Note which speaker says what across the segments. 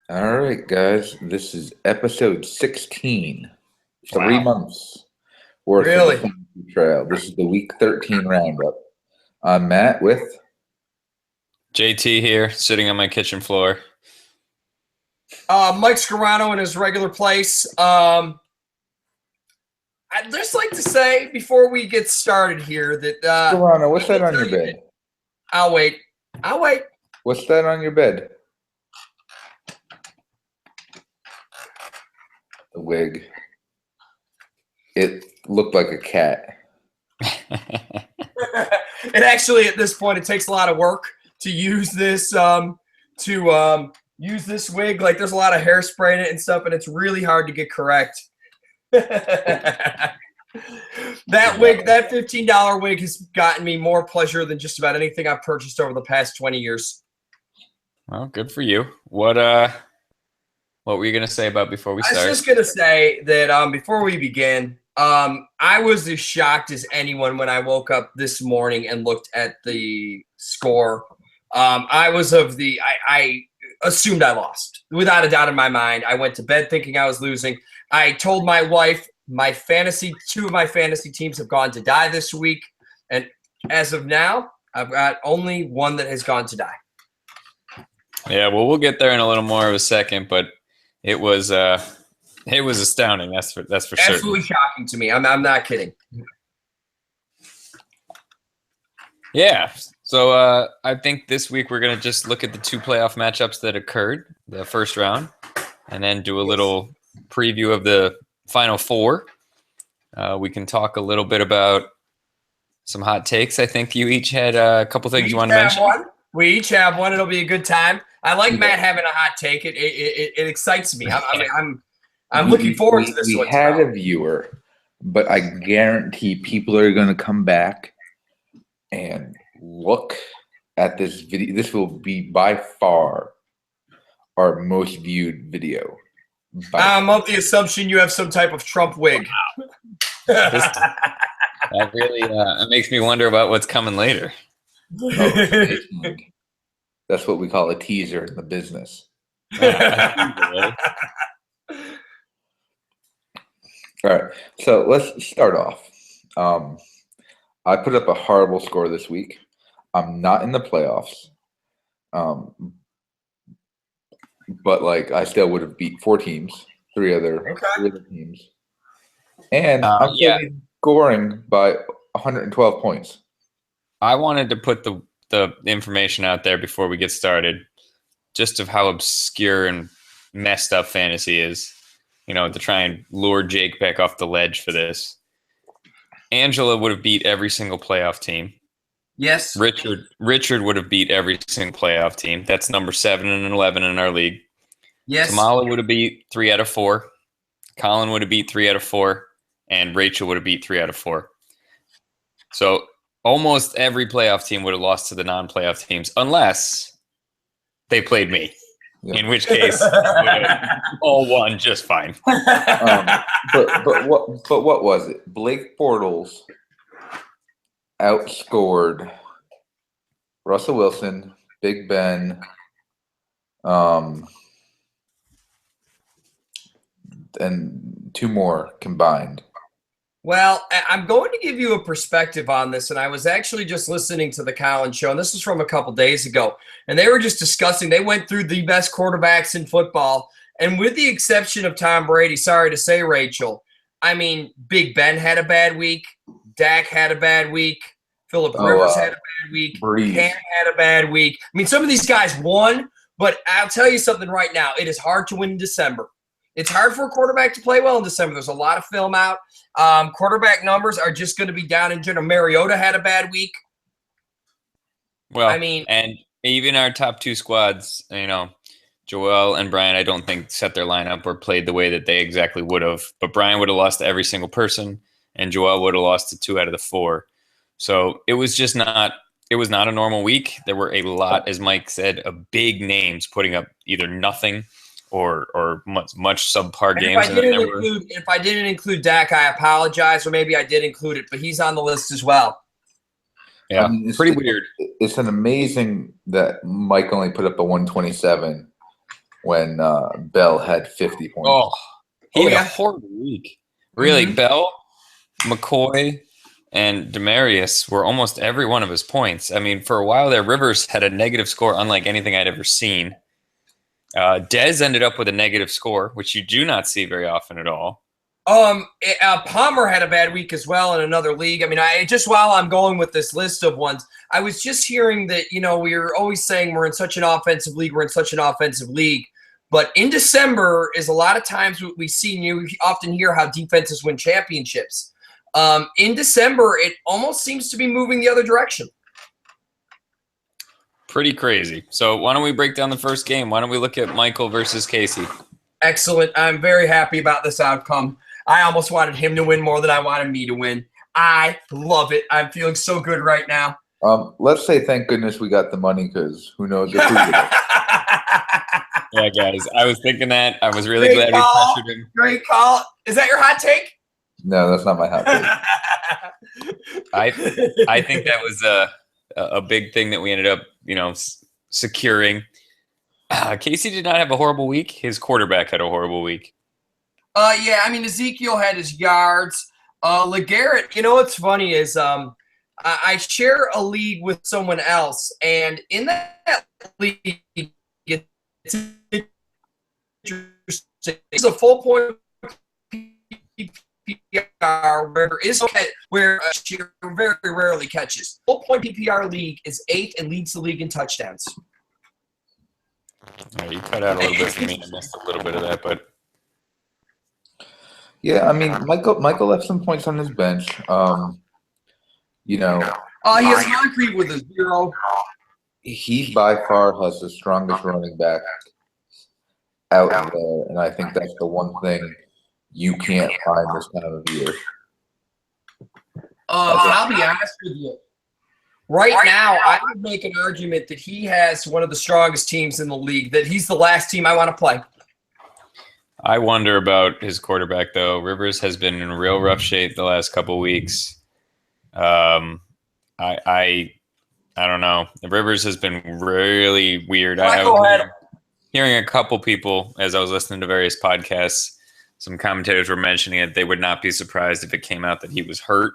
Speaker 1: All right, guys. This is episode 16. 3
Speaker 2: Wow.
Speaker 1: months worth of the
Speaker 2: Really?
Speaker 1: fantasy trail. This is the week 13 roundup. I'm Matt with.
Speaker 3: JT here, sitting on my kitchen floor.
Speaker 2: Mike Scarano in his regular place. I'd just like to say before we get started here that
Speaker 1: Serrano, what's that on your bed?
Speaker 2: I'll wait.
Speaker 1: What's that on your bed? The wig. It looked like a cat.
Speaker 2: And actually, at this point, it takes a lot of work to use this use this wig. Like, there's a lot of hairspray in it and stuff, and it's really hard to get correct. That wig, that $15 wig, has gotten me more pleasure than just about anything I've purchased over the past 20 years.
Speaker 3: Well, good for you. What were you gonna say about before we start?
Speaker 2: I was just gonna say that before we begin, I was as shocked as anyone when I woke up this morning and looked at the score. I assumed I lost without a doubt in my mind. I went to bed thinking I was losing. I told my wife two of my fantasy teams have gone to die this week, and as of now, I've got only one that has gone to die.
Speaker 3: Yeah, well, we'll get there in a little more of a second, but it was astounding. That's for certain.
Speaker 2: Absolutely shocking to me. I'm not kidding.
Speaker 3: Yeah. So I think this week we're gonna just look at the two playoff matchups that occurred the first round, and then do a little preview of the final four. We can talk a little bit about some hot takes. I think you each had a couple things you want to mention.
Speaker 2: We each have one. It'll be a good time. I like Matt having a hot take. It excites me. I'm looking forward to this one.
Speaker 1: We had a viewer, but I guarantee people are going to come back and look at this video. This will be by far our most viewed video.
Speaker 2: I'm of the assumption you have some type of Trump wig.
Speaker 3: That really it makes me wonder about what's coming later.
Speaker 1: That's what we call a teaser in the business. All right, so let's start off. I put up a horrible score this week. I'm not in the playoffs, but I still would have beat three other teams, and I'm scoring by 112 points.
Speaker 3: I wanted to put the information out there before we get started, just of how obscure and messed up fantasy is, to try and lure Jake back off the ledge for this. Angela would have beat every single playoff team.
Speaker 2: Yes.
Speaker 3: Richard would have beat every single playoff team. That's number 7 and 11 in our league.
Speaker 2: Yes.
Speaker 3: Kamala would have beat 3 out of 4. Colin would have beat 3 out of 4. And Rachel would have beat 3 out of 4. So almost every playoff team would have lost to the non-playoff teams, unless they played me, in which case would have all won just fine.
Speaker 1: But what was it? Blake Bortles outscored Russell Wilson, Big Ben, and 2 more combined.
Speaker 2: Well, I'm going to give you a perspective on this, and I was actually just listening to the Colin show, and this was from a couple days ago, and they were just discussing, they went through the best quarterbacks in football, and with the exception of Tom Brady, sorry to say, Rachel, I mean, Big Ben had a bad week, Dak had a bad week, Phillip Rivers had a bad week, Cam had a bad week. I mean, some of these guys won, but I'll tell you something right now, it is hard to win in December. It's hard for a quarterback to play well in December. There's a lot of film out. Quarterback numbers are just going to be down in general. Mariota had a bad week.
Speaker 3: Well, I mean, and even our top 2 squads, Joel and Brian, I don't think set their lineup or played the way that they exactly would have. But Brian would have lost to every single person, and Joel would have lost to 2 out of the 4. So it was just not. It was not a normal week. There were a lot, as Mike said, of big names putting up either nothing or much subpar games.
Speaker 2: If I didn't include Dak, I apologize, or maybe I did include it, but he's on the list as well.
Speaker 3: Yeah, I mean, pretty weird.
Speaker 1: It's an amazing that Mike only put up a 127 when Bell had 50 points.
Speaker 3: Oh, he had a horrible week. Really, Bell, McCoy, and Demarius were almost every one of his points. I mean, for a while there, Rivers had a negative score unlike anything I'd ever seen. Dez ended up with a negative score, which you do not see very often at all.
Speaker 2: Palmer had a bad week as well in another league. I mean, just while I'm going with this list of ones, I was just hearing that, we're always saying we're in such an offensive league. But in December is a lot of times what we see, and you often hear how defenses win championships. In December, it almost seems to be moving the other direction.
Speaker 3: Pretty crazy. So why don't we break down the first game? Why don't we look at Michael versus Casey?
Speaker 2: Excellent. I'm very happy about this outcome. I almost wanted him to win more than I wanted me to win. I love it. I'm feeling so good right now.
Speaker 1: Let's say thank goodness we got the money, because who knows if we did it.
Speaker 3: Yeah, guys, I was thinking that. I was really glad we pressured him.
Speaker 2: Great call. Is that your hot take?
Speaker 1: No, that's not my hot take.
Speaker 3: I think that was a big thing that we ended up, securing. Casey did not have a horrible week. His quarterback had a horrible week.
Speaker 2: Yeah, I mean, Ezekiel had his yards. LeGarrette, what's funny is I share a league with someone else, and in that league, it's interesting. It's a full point PPR where she very rarely catches. Full point PPR league is 8th and leads the league in touchdowns.
Speaker 3: You cut out a little bit for me. I missed a little bit of that, but
Speaker 1: yeah, I mean, Michael left some points on his bench.
Speaker 2: He has Moncrief with a 0.
Speaker 1: He by far has the strongest running back out there, and I think that's the one thing you can't find this time of year.
Speaker 2: I'll be honest with you. Right now, I would make an argument that he has one of the strongest teams in the league, that he's the last team I want to play.
Speaker 3: I wonder about his quarterback, though. Rivers has been in real rough shape the last couple of weeks. I don't know. Rivers has been really weird. I was hearing a couple people, as I was listening to various podcasts, some commentators were mentioning it. They would not be surprised if it came out that he was hurt,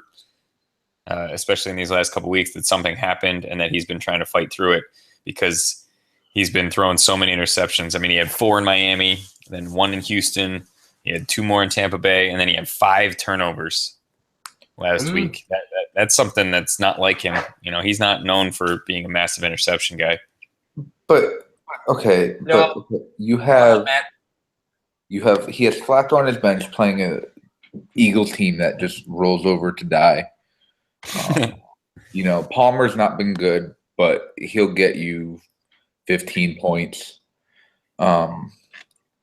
Speaker 3: especially in these last couple of weeks, that something happened and that he's been trying to fight through it because he's been throwing so many interceptions. I mean, he had 4 in Miami, then 1 in Houston. He had 2 more in Tampa Bay, and then he had 5 turnovers last week. That's something that's not like him. He's not known for being a massive interception guy.
Speaker 1: But okay,
Speaker 2: no.
Speaker 1: But he has Flacco on his bench playing a Eagle team that just rolls over to die. Palmer's not been good, but he'll get you 15 points.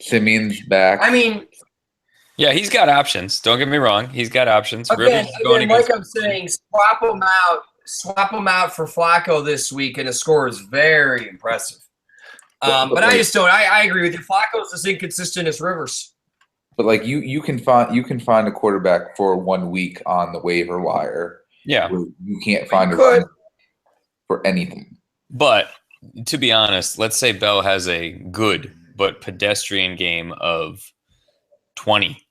Speaker 1: Simeon's back.
Speaker 2: I mean,
Speaker 3: yeah, he's got options. Don't get me wrong. He's got options.
Speaker 2: Again, like I'm saying, swap him out for Flacco this week, and his score is very impressive. But I just don't. I agree with you. Flacco's as inconsistent as Rivers.
Speaker 1: But you can find a quarterback for 1 week on the waiver wire.
Speaker 3: Yeah,
Speaker 1: you can't find a for anything.
Speaker 3: But to be honest, let's say Bell has a good but pedestrian game of 20.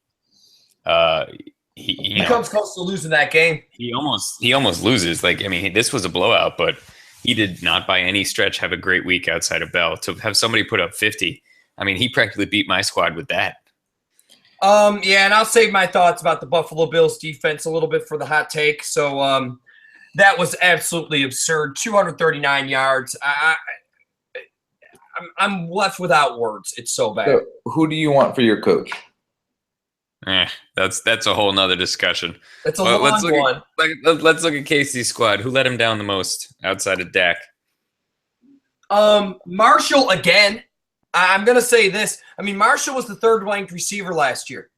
Speaker 3: He
Speaker 2: comes close to losing that game.
Speaker 3: He almost loses. This was a blowout, but he did not by any stretch have a great week outside of Bell. To have somebody put up 50, he practically beat my squad with that.
Speaker 2: Yeah, and I'll save my thoughts about the Buffalo Bills defense a little bit for the hot take. So that was absolutely absurd. 239 yards. I'm left without words. It's so bad.
Speaker 1: So who do you want for your coach?
Speaker 3: That's a whole nother discussion.
Speaker 2: That's a long one.
Speaker 3: Let's look at Casey's squad. Who let him down the most outside of Dak?
Speaker 2: Marshall again. I'm going to say this. Marshall was the 3rd-ranked receiver last year.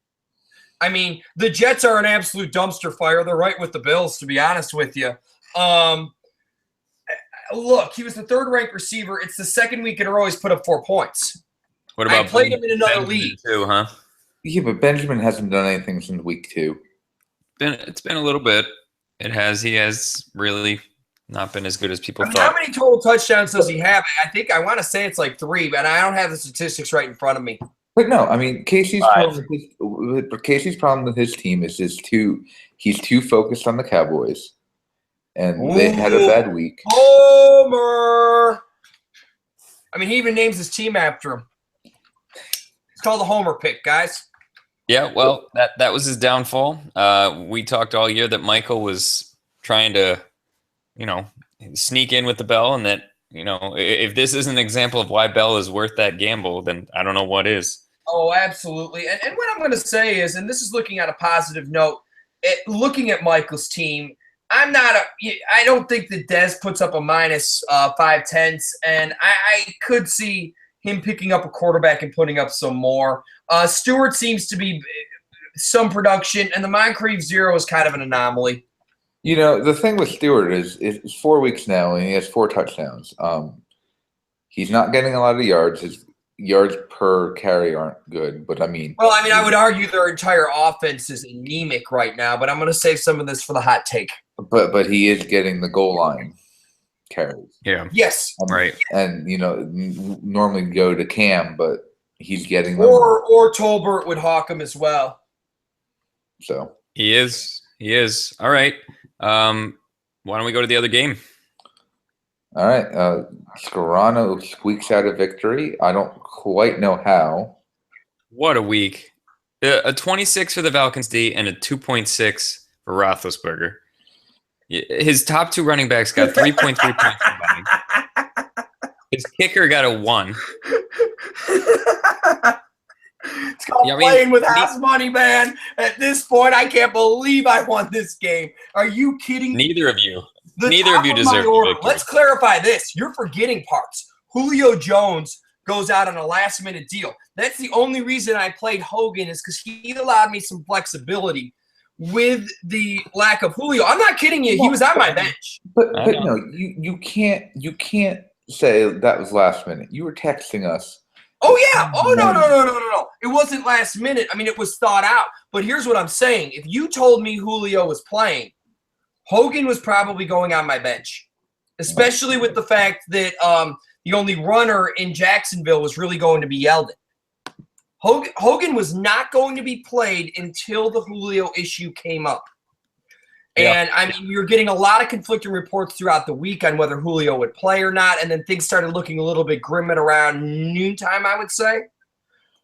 Speaker 2: The Jets are an absolute dumpster fire. They're right with the Bills, to be honest with you. Look, he was the 3rd-ranked receiver. It's the 2nd week in a row he's put up 4 points.
Speaker 3: What about
Speaker 2: I played him in another league
Speaker 3: too, huh?
Speaker 1: Yeah, but Benjamin hasn't done anything since week 2.
Speaker 3: It's been a little bit. It has. He has really Not been as good as people thought.
Speaker 2: How many total touchdowns does he have? I want to say it's like 3, but I don't have the statistics right in front of me.
Speaker 1: But no, I mean Casey's problem with his team is he's too focused on the Cowboys, and they had a bad week.
Speaker 2: Homer. I mean, he even names his team after him. It's called the Homer pick, guys.
Speaker 3: Yeah, well, that was his downfall. We talked all year that Michael was trying to, sneak in with the Bell, and that, if this is an example of why Bell is worth that gamble, then I don't know what is.
Speaker 2: Oh, absolutely. And what I'm going to say is, and this is looking at a positive note, looking at Michael's team, I don't think that Dez puts up a minus 5/10, and I could see him picking up a quarterback and putting up some more. Stewart seems to be some production, and the Moncrief 0 is kind of an anomaly.
Speaker 1: The thing with Stewart is it's 4 weeks now, and he has 4 touchdowns. He's not getting a lot of yards. His yards per carry aren't good, but I mean.
Speaker 2: Well, I would argue their entire offense is anemic right now, but I'm going to save some of this for the hot take.
Speaker 1: But he is getting the goal line carries.
Speaker 3: Yeah.
Speaker 2: Yes.
Speaker 3: Right.
Speaker 1: And normally go to Cam, but he's getting them.
Speaker 2: Or Tolbert would hawk him as well.
Speaker 1: So
Speaker 3: he is. All right. Why don't we go to the other game?
Speaker 1: All right. Scarano squeaks out a victory. I don't quite know how.
Speaker 3: What a week. A 26 for the Falcons D and a 2.6 for Roethlisberger. His top 2 running backs got 3.3 points combined. His kicker got a 1.
Speaker 2: It's called playing with house money, man. At this point, I can't believe I won this game. Are you kidding me?
Speaker 3: Neither of you deserve the victory.
Speaker 2: Let's clarify this. You're forgetting parts. Julio Jones goes out on a last-minute deal. That's the only reason I played Hogan, is because he allowed me some flexibility with the lack of Julio. I'm not kidding you. He was on my bench.
Speaker 1: But no, you can't say that was last minute. You were texting us.
Speaker 2: Oh, yeah. Oh, no. It wasn't last minute. I mean, it was thought out. But here's what I'm saying. If you told me Julio was playing, Hogan was probably going on my bench, especially with the fact that the only runner in Jacksonville was really going to be Yeldon. Hogan was not going to be played until the Julio issue came up. And, we were getting a lot of conflicting reports throughout the week on whether Julio would play or not, and then things started looking a little bit grim at around noontime, I would say.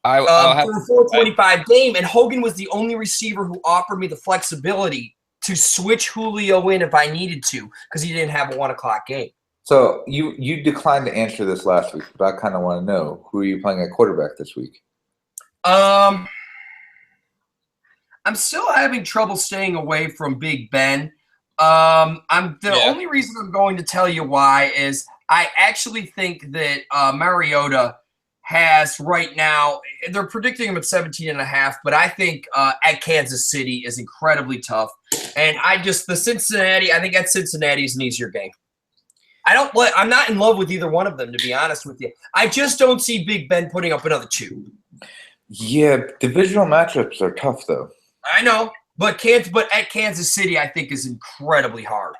Speaker 2: For a 4:25 game, and Hogan was the only receiver who offered me the flexibility to switch Julio in if I needed to, because he didn't have a 1 o'clock game.
Speaker 1: So you declined to answer this last week, but I kind of want to know, who are you playing at quarterback this week?
Speaker 2: I'm still having trouble staying away from Big Ben. Only reason I'm going to tell you why is I actually think that Mariota has right now, they're predicting him at 17.5, but I think at Kansas City is incredibly tough. And I think at Cincinnati is an easier game. I'm not in love with either one of them, to be honest with you. I just don't see Big Ben putting up another 2.
Speaker 1: Yeah, divisional matchups are tough, though.
Speaker 2: I know, but at Kansas City, I think is incredibly hard.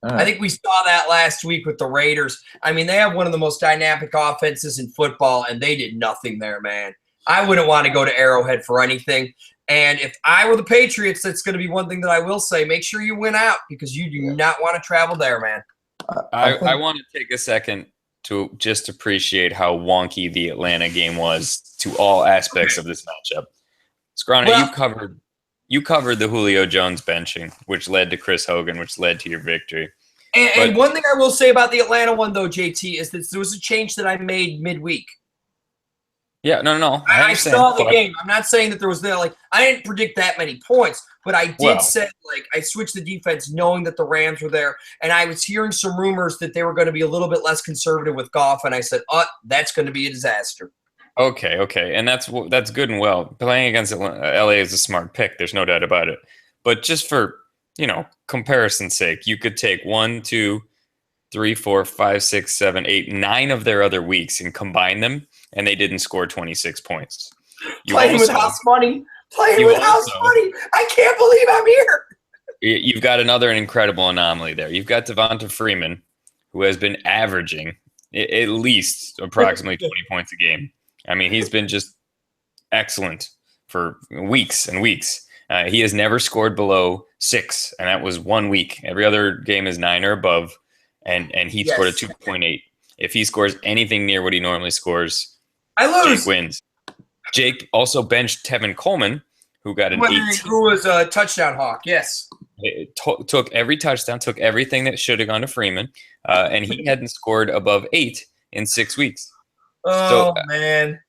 Speaker 2: Right. I think we saw that last week with the Raiders. I mean, they have one of the most dynamic offenses in football, and they did nothing there, man. I wouldn't want to go to Arrowhead for anything. And if I were the Patriots, that's going to be one thing that I will say. Make sure you win out, because you do not want to travel there, man.
Speaker 3: I want to take a second to just appreciate how wonky the Atlanta game was to all aspects of this matchup. Scarano, you covered the Julio Jones benching, which led to Chris Hogan, which led to your victory.
Speaker 2: And one thing I will say about the Atlanta one, though, JT, is that there was a change that I made midweek.
Speaker 3: Yeah, no.
Speaker 2: I saw the game. I'm not saying that there was I didn't predict that many points, but I did say I switched the defense knowing that the Rams were there, and I was hearing some rumors that they were going to be a little bit less conservative with Goff, and I said, that's going to be a disaster.
Speaker 3: Okay, and that's good and well. Playing against LA is a smart pick. There's no doubt about it. But just for comparison's sake, you could take 1, 2, 3, 4, 5, 6, 7, 8, 9 of their other weeks and combine them, and they didn't score 26 points.
Speaker 2: Playing with house money. I can't believe I'm here.
Speaker 3: you've got another incredible anomaly there. You've got Devonta Freeman, who has been averaging at least approximately 20 points a game. I mean, he's been just excellent for weeks and weeks. He has never scored below 6, and that was 1 week. Every other game is 9 or above, and he scored a 2.8. If he scores anything near what he normally scores,
Speaker 2: I lose.
Speaker 3: Jake wins. Jake also benched Tevin Coleman, who got an 18.
Speaker 2: Who was a touchdown hawk, yes.
Speaker 3: Took every touchdown, took everything that should have gone to Freeman, and he hadn't scored above 8 in 6 weeks.
Speaker 2: Oh, man.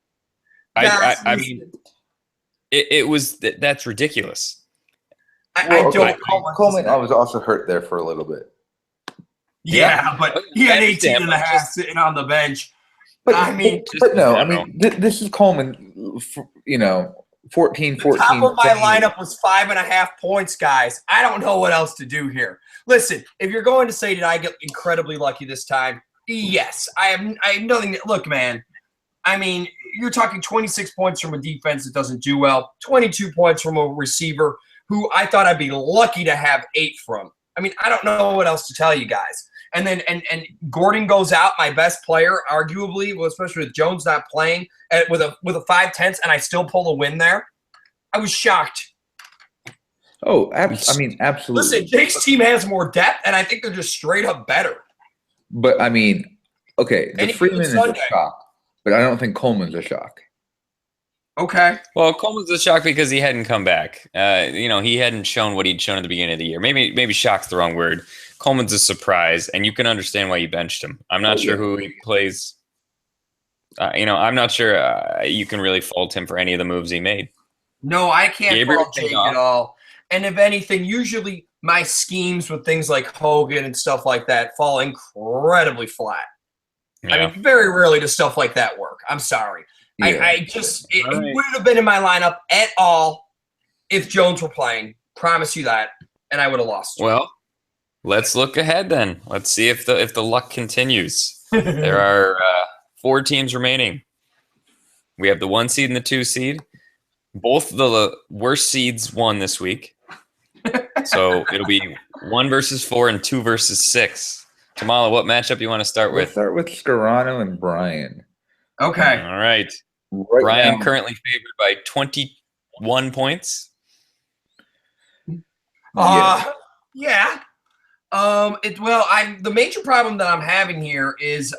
Speaker 3: I mean, it was that's ridiculous.
Speaker 1: Coleman, I was also hurt there for a little bit.
Speaker 2: Yeah, but he had 18 and a half sitting on the bench.
Speaker 1: But this is Coleman, 14.
Speaker 2: The top of my lineup was 5.5 points, guys. I don't know what else to do here. Listen, if you're going to say, did I get incredibly lucky this time? Yes. I have nothing – look, man. I mean, you're talking 26 points from a defense that doesn't do well, 22 points from a receiver who I thought I'd be lucky to have 8 from. I mean, I don't know what else to tell you guys. And then and Gordon goes out, my best player, arguably, well, especially with Jones not playing, with a 5/10, and I still pull a win there. I was shocked.
Speaker 1: Oh, absolutely.
Speaker 2: Listen, Jake's team has more depth, and I think they're just straight up better.
Speaker 1: But, I mean, okay, the Freeman is a shock, but I don't think Coleman's a shock.
Speaker 2: Okay.
Speaker 3: Well, Coleman's a shock because he hadn't come back. He hadn't shown what he'd shown at the beginning of the year. Maybe shock's the wrong word. Coleman's a surprise, and you can understand why you benched him. I'm not sure who he plays. I'm not sure you can really fault him for any of the moves he made.
Speaker 2: No, I can't fault Jake at all. And if anything, usually my schemes with things like Hogan and stuff like that fall incredibly flat. Yeah. I mean, very rarely does stuff like that work. I'm sorry. Yeah. It wouldn't have been in my lineup at all if Jones were playing. Promise you that. And I would have lost.
Speaker 3: Well, let's look ahead then. Let's see if the luck continues. There are 4 teams remaining. We have the 1 seed and the 2 seed. Both the worst seeds won this week. So it'll be 1 versus 4 and 2 versus 6. Tamala, what matchup you want to start with?
Speaker 1: Let's start with Scarano and Brian.
Speaker 2: Okay.
Speaker 3: All right. Brian currently favored by 21 points.
Speaker 2: Yeah. The major problem that I'm having here is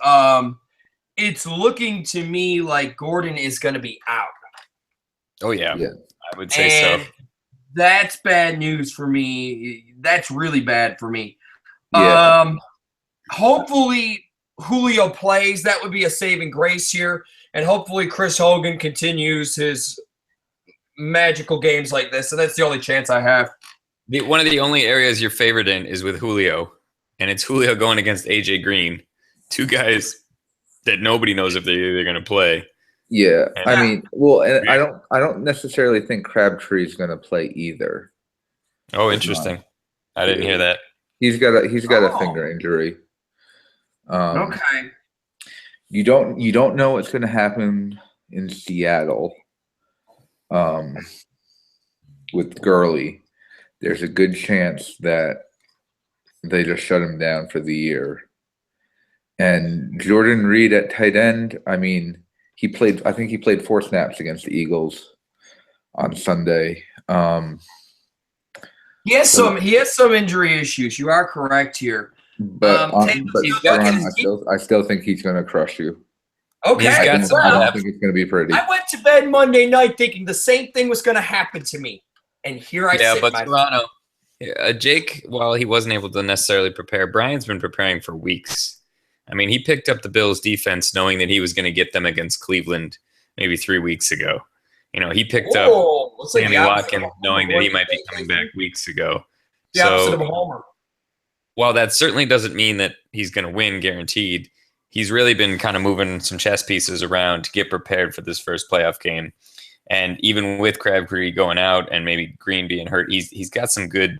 Speaker 2: it's looking to me like Gordon is going to be out.
Speaker 3: Oh yeah. I would say so.
Speaker 2: That's bad news for me. That's really bad for me.
Speaker 1: Yeah.
Speaker 2: Hopefully Julio plays. That would be a saving grace here. And hopefully Chris Hogan continues his magical games like this. And that's the only chance I have.
Speaker 3: One of the only areas you're favored in is with Julio. And it's Julio going against AJ Green. 2 guys that nobody knows if they're going to play.
Speaker 1: Yeah. I don't necessarily think Crabtree's going to play either.
Speaker 3: Oh, interesting. I didn't hear that.
Speaker 1: He's got a finger injury.
Speaker 2: Okay.
Speaker 1: You don't know what's going to happen in Seattle with Gurley. There's a good chance that they just shut him down for the year. And Jordan Reed at tight end, I mean, I think he played 4 snaps against the Eagles on Sunday.
Speaker 2: He has some injury issues. You are correct here.
Speaker 1: But I still think he's going to crush you.
Speaker 2: Okay.
Speaker 1: I don't think it's going to be pretty.
Speaker 2: I went to bed Monday night thinking the same thing was going to happen to me. And here I sit.
Speaker 3: Yeah, but Toronto, Jake, while he wasn't able to necessarily prepare, Brian's been preparing for weeks. I mean, he picked up the Bills' defense knowing that he was going to get them against Cleveland maybe 3 weeks ago. He picked up Sammy Watkins knowing that he might be coming back weeks ago.
Speaker 2: The opposite of a homer.
Speaker 3: While that certainly doesn't mean that he's going to win guaranteed, he's really been kind of moving some chess pieces around to get prepared for this first playoff game. And even with Crabtree going out and maybe Green being hurt, he's got some good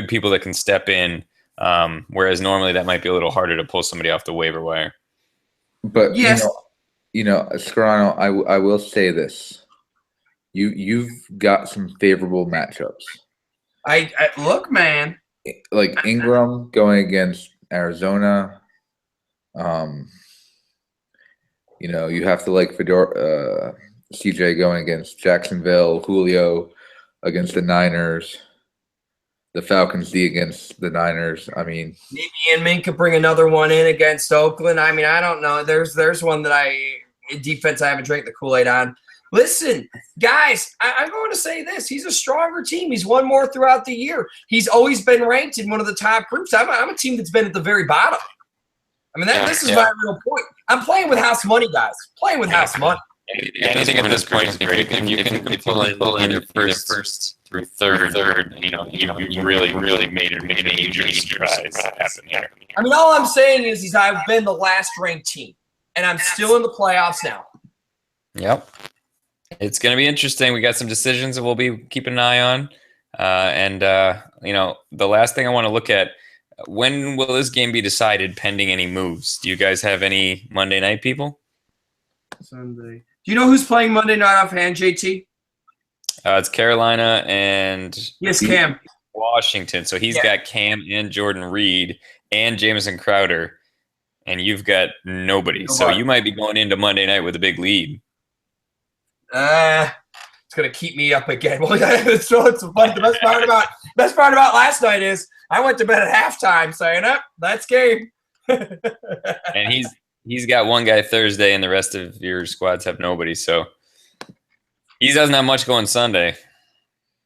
Speaker 3: people that can step in. Whereas normally that might be a little harder to pull somebody off the waiver wire.
Speaker 1: But yes. Scarano, I will say this: you've got some favorable matchups.
Speaker 2: I look, man.
Speaker 1: Like Ingram going against Arizona. You have to like CJ going against Jacksonville, Julio against the Niners, the Falcons D against the Niners. I mean,
Speaker 2: maybe Inman could bring another one in against Oakland. I mean, I don't know. There's one that defense I haven't drank the Kool-Aid on. Listen, guys, I'm going to say this. He's a stronger team. He's won more throughout the year. He's always been ranked in one of the top groups. I'm a team that's been at the very bottom. I mean, this is my real point. I'm playing with house money, guys. Playing with house money.
Speaker 3: Anything at this point is great. If you can pull in your first through third, you really made a major strides happen here.
Speaker 2: I mean, all I'm saying is I've been the last ranked team, and I'm still in the playoffs now.
Speaker 3: Yep. It's going to be interesting. We got some decisions that we'll be keeping an eye on. The last thing I want to look at, when will this game be decided pending any moves? Do you guys have any Monday night people?
Speaker 2: Sunday. Do you know who's playing Monday night offhand, JT?
Speaker 3: It's Carolina and
Speaker 2: Cam.
Speaker 3: Washington. So he's got Cam and Jordan Reed and Jamison Crowder, and you've got nobody. So you might be going into Monday night with a big lead.
Speaker 2: It's gonna keep me up again. Well, it's fun. The best part about last night is I went to bed at halftime saying, that's game.
Speaker 3: And he's got one guy Thursday, and the rest of your squads have nobody. So he doesn't have much going Sunday.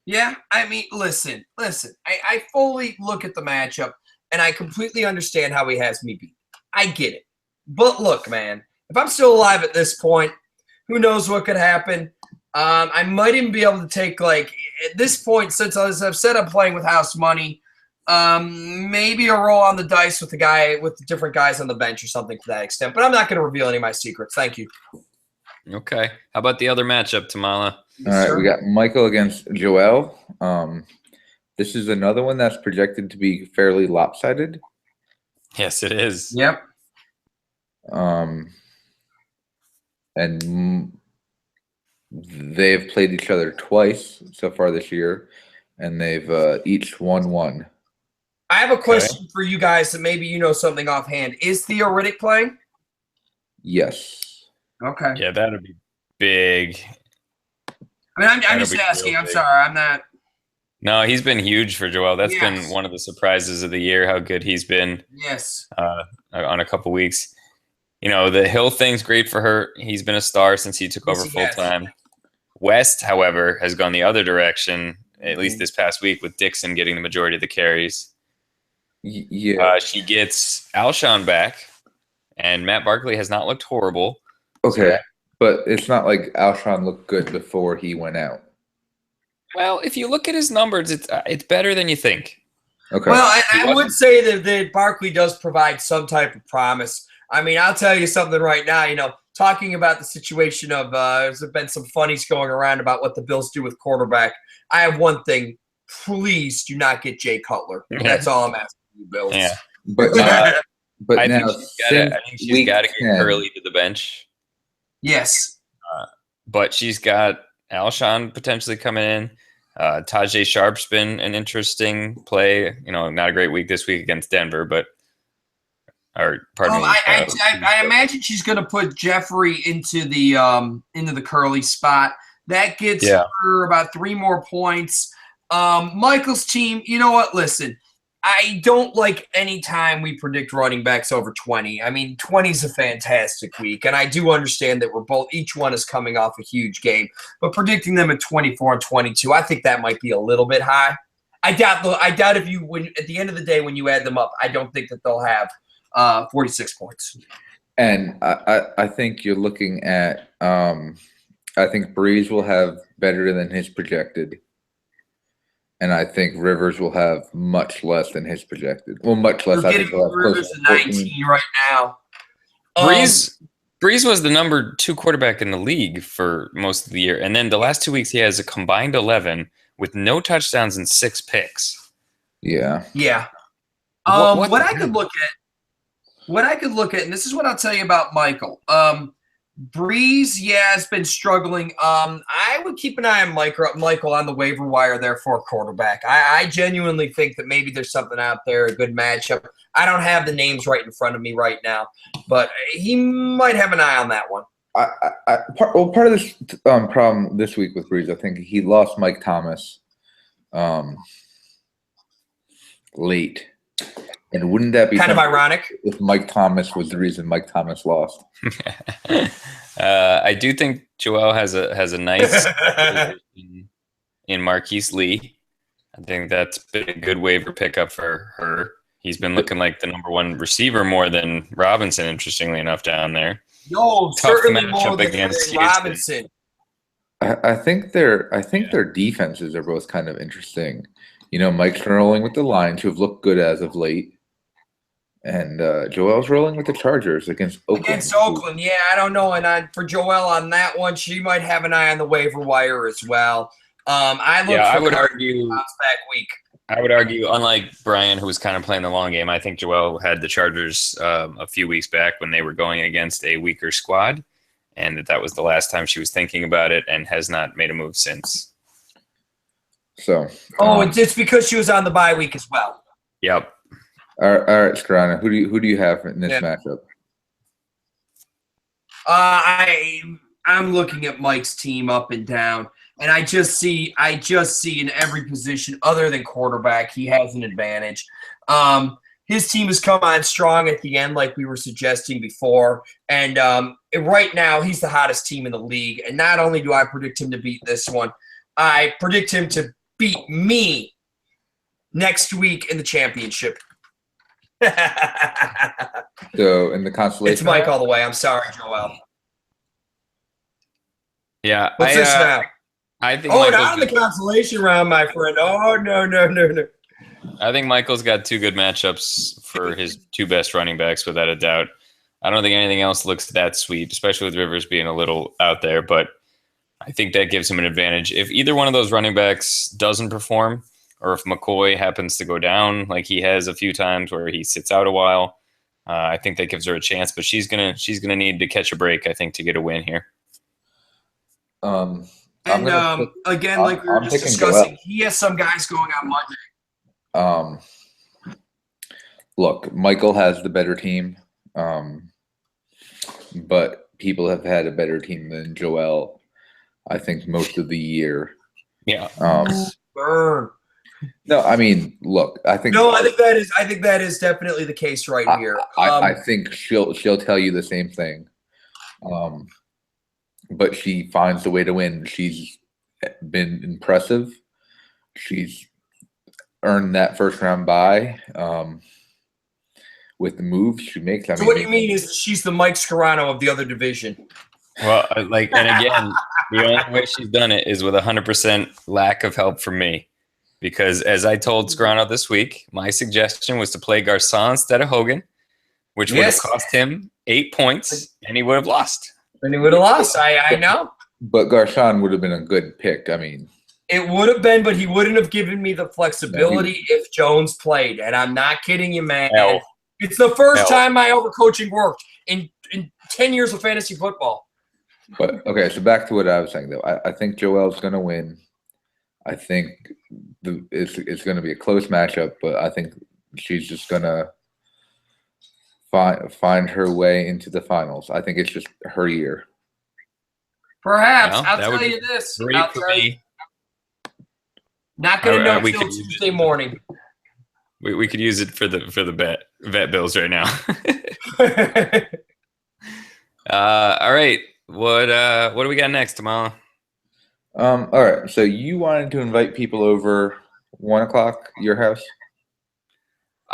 Speaker 2: Yeah, I mean, listen. I fully look at the matchup, and I completely understand how he has me beat. I get it. But look, man, if I'm still alive at this point, who knows what could happen? I might even be able to take, at this point, since as I've said I'm playing with house money, maybe a roll on the dice with the different guys on the bench or something to that extent. But I'm not going to reveal any of my secrets. Thank you.
Speaker 3: Okay. How about the other matchup, Tamala?
Speaker 1: All right, we got Michael against Joel. This is another one that's projected to be fairly lopsided.
Speaker 3: Yes, it is.
Speaker 2: Yep.
Speaker 1: And they've played each other twice so far this year, and they've each won one.
Speaker 2: I have a question for you guys that maybe you know something offhand. Is Theoretic playing?
Speaker 1: Yes.
Speaker 2: Okay.
Speaker 3: Yeah, that would be big.
Speaker 2: I mean, I'm just asking. I'm sorry. I'm not.
Speaker 3: No, he's been huge for Joel. That's been one of the surprises of the year, how good he's been.
Speaker 2: Yes.
Speaker 3: On a couple weeks. The Hill thing's great for her. He's been a star since he took over full time. West, however, has gone the other direction, at least this past week, with Dixon getting the majority of the carries.
Speaker 1: Yeah.
Speaker 3: She gets Alshon back, and Matt Barkley has not looked horrible.
Speaker 1: Okay, but it's not like Alshon looked good before he went out.
Speaker 3: Well, if you look at his numbers, it's better than you think.
Speaker 1: Okay.
Speaker 2: Well, I would say that Barkley does provide some type of promise. I mean, I'll tell you something right now. Talking about the situation of there's been some funnies going around about what the Bills do with quarterback. I have one thing. Please do not get Jay Cutler. That's all I'm asking you, Bills.
Speaker 3: Yeah.
Speaker 1: But
Speaker 3: I
Speaker 1: now
Speaker 3: think she's got to get Curly to the bench.
Speaker 2: Yes.
Speaker 3: But she's got Alshon potentially coming in. Tajay Sharp's been an interesting play. Not a great week this week against Denver, but
Speaker 2: I imagine she's going to put Jeffrey into the Curly spot. That gets her about 3 more points. Michael's team, you know what? Listen, I don't like any time we predict running backs over 20. I mean, 20 is a fantastic week, and I do understand that each one is coming off a huge game, but predicting them at 24 and 22, I think that might be a little bit high. I doubt at the end of the day when you add them up, I don't think that they'll have 46 points.
Speaker 1: And I think you're looking at I think Breeze will have better than his projected. And I think Rivers will have much less than his projected. Well, much less.
Speaker 2: We're getting Rivers at 19 right now.
Speaker 3: Breeze was the number 2 quarterback in the league for most of the year. And then the last 2 weeks, he has a combined 11 with no touchdowns and 6 picks.
Speaker 1: Yeah.
Speaker 2: Yeah. What I could look at, and this is what I'll tell you about Michael. Breeze, yeah, has been struggling. I would keep an eye on Michael on the waiver wire there for a quarterback. I genuinely think that maybe there's something out there, a good matchup. I don't have the names right in front of me right now, but he might have an eye on that one.
Speaker 1: Part of this problem this week with Breeze, I think he lost Mike Thomas late. And wouldn't that be
Speaker 2: kind of ironic
Speaker 1: if Mike Thomas was the reason Mike Thomas lost?
Speaker 3: I do think Joel has a nice in Marquise Lee. I think that's been a good waiver pickup for her. He's been looking like the number one receiver more than Robinson, interestingly enough, down there.
Speaker 2: No, certainly more than Robinson.
Speaker 1: I think their defenses are both kind of interesting. You know, Mike's rolling with the Lions, who have looked good as of late. And Joel's rolling with the Chargers against Oakland.
Speaker 2: Against Oakland, yeah, I don't know. And for Joel on that one, she might have an eye on the waiver wire as well. I would argue back week.
Speaker 3: I would argue, unlike Brian, who was kind of playing the long game, I think Joel had the Chargers a few weeks back when they were going against a weaker squad, and that was the last time she was thinking about it, and has not made a move since.
Speaker 1: So,
Speaker 2: it's because she was on the bye week as well.
Speaker 3: Yep.
Speaker 1: All right, Scarana, who do you have in this matchup?
Speaker 2: I'm looking at Mike's team up and down, and I just see in every position other than quarterback, he has an advantage. His team has come on strong at the end, like we were suggesting before, and right now he's the hottest team in the league. And not only do I predict him to beat this one, I predict him to beat me next week in the championship.
Speaker 1: So in the consolation,
Speaker 2: it's Mike all the way. I'm sorry, Joel.
Speaker 3: Yeah,
Speaker 2: what's this now?
Speaker 3: I think.
Speaker 2: Not in the consolation round, my friend. Oh no.
Speaker 3: I think Michael's got two good matchups for his two best running backs, without a doubt. I don't think anything else looks that sweet, especially with Rivers being a little out there. But I think that gives him an advantage. If either one of those running backs doesn't perform, or if McCoy happens to go down like he has a few times where he sits out a while, I think that gives her a chance. But she's gonna need to catch a break, I think, to get a win here.
Speaker 2: Again, like we were just discussing, he has some guys going on Monday.
Speaker 1: Look, Michael has the better team, but people have had a better team than Joel, I think, most of the year.
Speaker 3: Yeah.
Speaker 2: Burn.
Speaker 1: No, I mean, look, I think
Speaker 2: that is definitely the case right here.
Speaker 1: I think she'll tell you the same thing. But she finds a way to win. She's been impressive. She's earned that first round bye with the moves she makes.
Speaker 2: So what do you mean is she's the Mike Scarano of the other division?
Speaker 3: Well, and again, the only way she's done it is with 100% lack of help from me. Because as I told Scarano this week, my suggestion was to play Garcon instead of Hogan, which would have cost him 8 points, and he would have lost.
Speaker 2: And he would have lost. I know.
Speaker 1: But Garcon would have been a good pick. I mean,
Speaker 2: it would have been, but he wouldn't have given me the flexibility if Jones played. And I'm not kidding you, man.
Speaker 3: No.
Speaker 2: It's the first time my overcoaching worked in 10 years of fantasy football.
Speaker 1: But okay, so back to what I was saying, though. I think Joel's going to win. I think it's going to be a close matchup, but I think she's just going to find her way into the finals. I think it's just her year.
Speaker 2: Perhaps. I'll tell you this. Not going to know until Tuesday morning.
Speaker 3: We could use it for the vet bills right now. All right. What do we got next, Tamala?
Speaker 1: All right. So you wanted to invite people over 1 o'clock your house?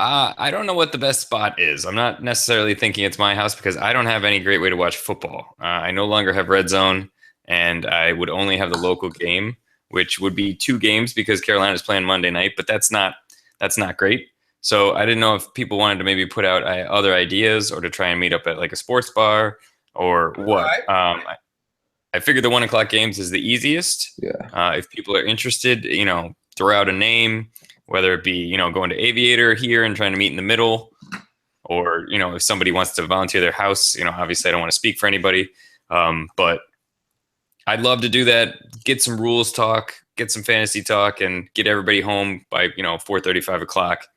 Speaker 3: I don't know what the best spot is. I'm not necessarily thinking it's my house because I don't have any great way to watch football. I no longer have Red Zone, and I would only have the local game, which would be 2 games because Carolina's playing Monday night, but that's not great. So I didn't know if people wanted to maybe put out other ideas or to try and meet up at like a sports bar or what. Right. I figured the 1 o'clock games is the easiest.
Speaker 1: Yeah.
Speaker 3: If people are interested, throw out a name, whether it be, going to Aviator here and trying to meet in the middle, or, if somebody wants to volunteer their house, obviously I don't want to speak for anybody. But I'd love to do that, get some rules talk, get some fantasy talk, and get everybody home by 4:30, 5 o'clock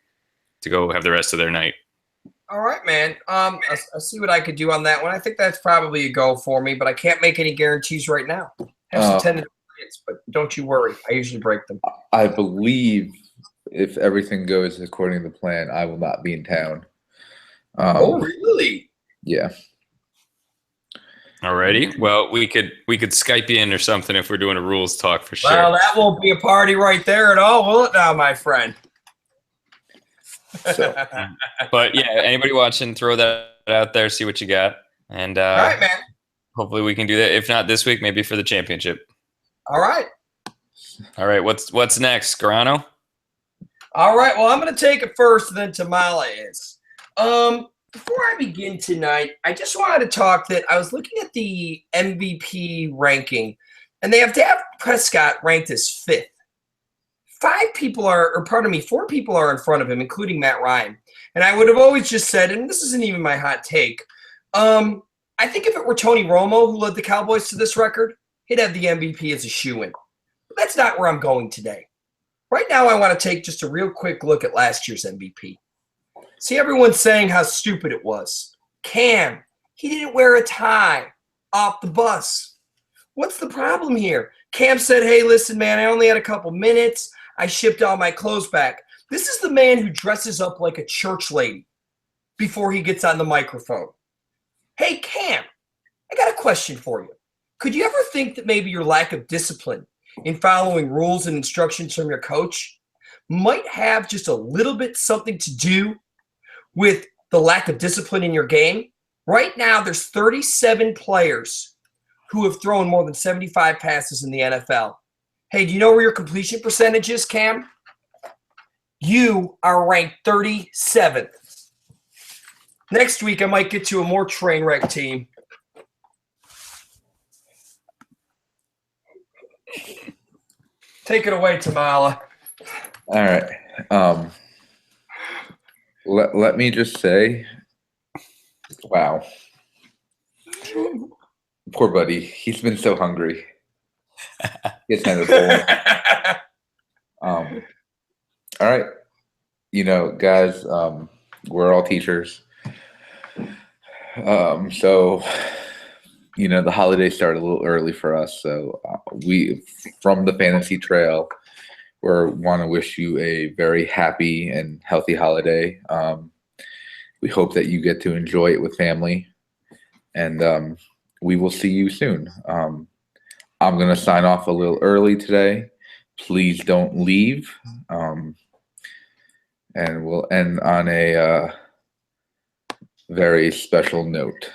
Speaker 3: to go have the rest of their night.
Speaker 2: All right, man. I'll see what I could do on that one. I think that's probably a go for me, but I can't make any guarantees right now. I have some tentative plans, but don't you worry. I usually break them.
Speaker 1: I believe if everything goes according to plan, I will not be in town.
Speaker 2: Oh, really?
Speaker 1: Yeah.
Speaker 3: Alrighty. Well, we could Skype you in or something if we're doing a rules talk for sure.
Speaker 2: Well, that won't be a party right there at all, will it now, my friend?
Speaker 1: So,
Speaker 3: but yeah, anybody watching, throw that out there, see what you got, and
Speaker 2: all right, man.
Speaker 3: Hopefully we can do that. If not this week, maybe for the championship.
Speaker 2: All right.
Speaker 3: What's next, Garano?
Speaker 2: All right. Well, I'm going to take it first, and then Tamala is. Before I begin tonight, I just wanted to talk that I was looking at the MVP ranking, and they have Dak Prescott ranked as 5th. 4 people are in front of him, including Matt Ryan. And I would have always just said, and this isn't even my hot take, I think if it were Tony Romo who led the Cowboys to this record, he'd have the MVP as a shoo-in. But that's not where I'm going today. Right now, I want to take just a real quick look at last year's MVP. See, everyone's saying how stupid it was. Cam, he didn't wear a tie off the bus. What's the problem here? Cam said, hey, listen, man, I only had a couple minutes. I shipped all my clothes back. This is the man who dresses up like a church lady before he gets on the microphone. Hey, Cam, I got a question for you. Could you ever think that maybe your lack of discipline in following rules and instructions from your coach might have just a little bit something to do with the lack of discipline in your game? Right now, there's 37 players who have thrown more than 75 passes in the NFL. Hey, do you know where your completion percentage is, Cam? You are ranked 37th. Next week, I might get you a more train wreck team. Take it away, Tamala.
Speaker 1: all right. Let me just say, wow. Poor buddy. He's been so hungry. It's kind of all right. Guys, we're all teachers. So, the holidays started a little early for us. So we, from the Fantasy Trail, we want to wish you a very happy and healthy holiday. We hope that you get to enjoy it with family. And we will see you soon. I'm going to sign off a little early today. Please don't leave. And we'll end on a very special note.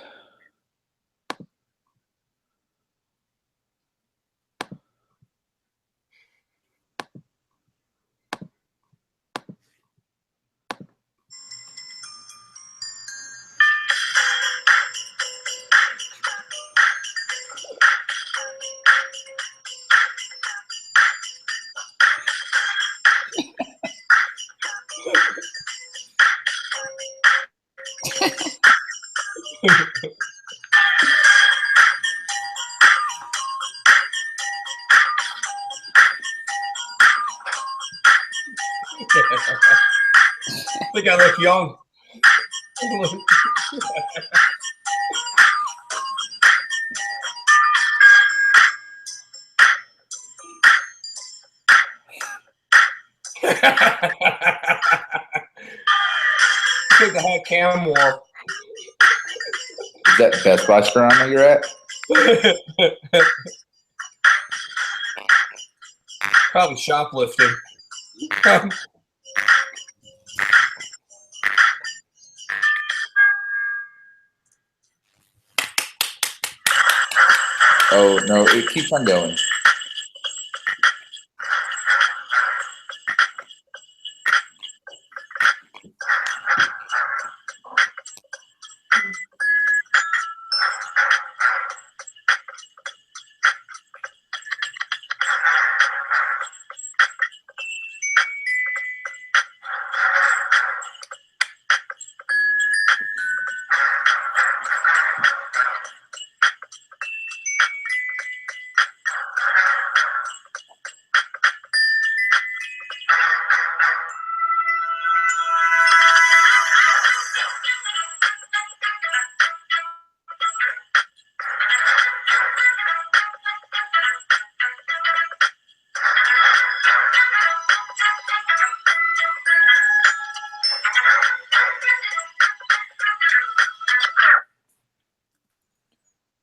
Speaker 2: I think I look young. I think the hat Cam wore.
Speaker 1: Is that Best Buy Toronto you're at?
Speaker 2: Probably shoplifting.
Speaker 1: Oh, no, it keeps on going.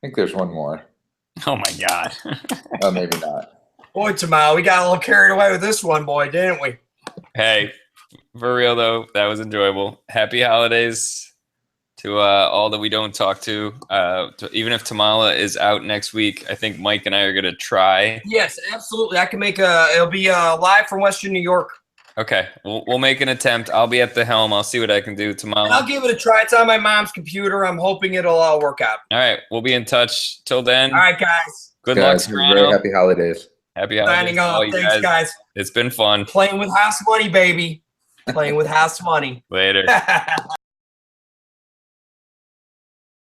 Speaker 1: think there's one more.
Speaker 3: Oh my God.
Speaker 1: Oh, maybe not.
Speaker 2: Boy, Tamal, we got a little carried away with this one, boy, didn't we?
Speaker 3: Hey, for real though, that was enjoyable. Happy holidays to all that we don't talk to. Even if Tamala is out next week, I think Mike and I are gonna try.
Speaker 2: Yes, absolutely. I can make it'll be live from Western New York.
Speaker 3: Okay, we'll make an attempt. I'll be at the helm. I'll see what I can do tomorrow.
Speaker 2: I'll give it a try. It's on my mom's computer. I'm hoping it'll all work out.
Speaker 3: All right, we'll be in touch. Till then.
Speaker 2: All right, guys.
Speaker 3: Good luck,
Speaker 1: Very happy holidays.
Speaker 3: Happy holidays.
Speaker 2: Signing off. Thanks, guys.
Speaker 3: It's been fun.
Speaker 2: Playing with house money, baby. Playing with house money.
Speaker 3: Later.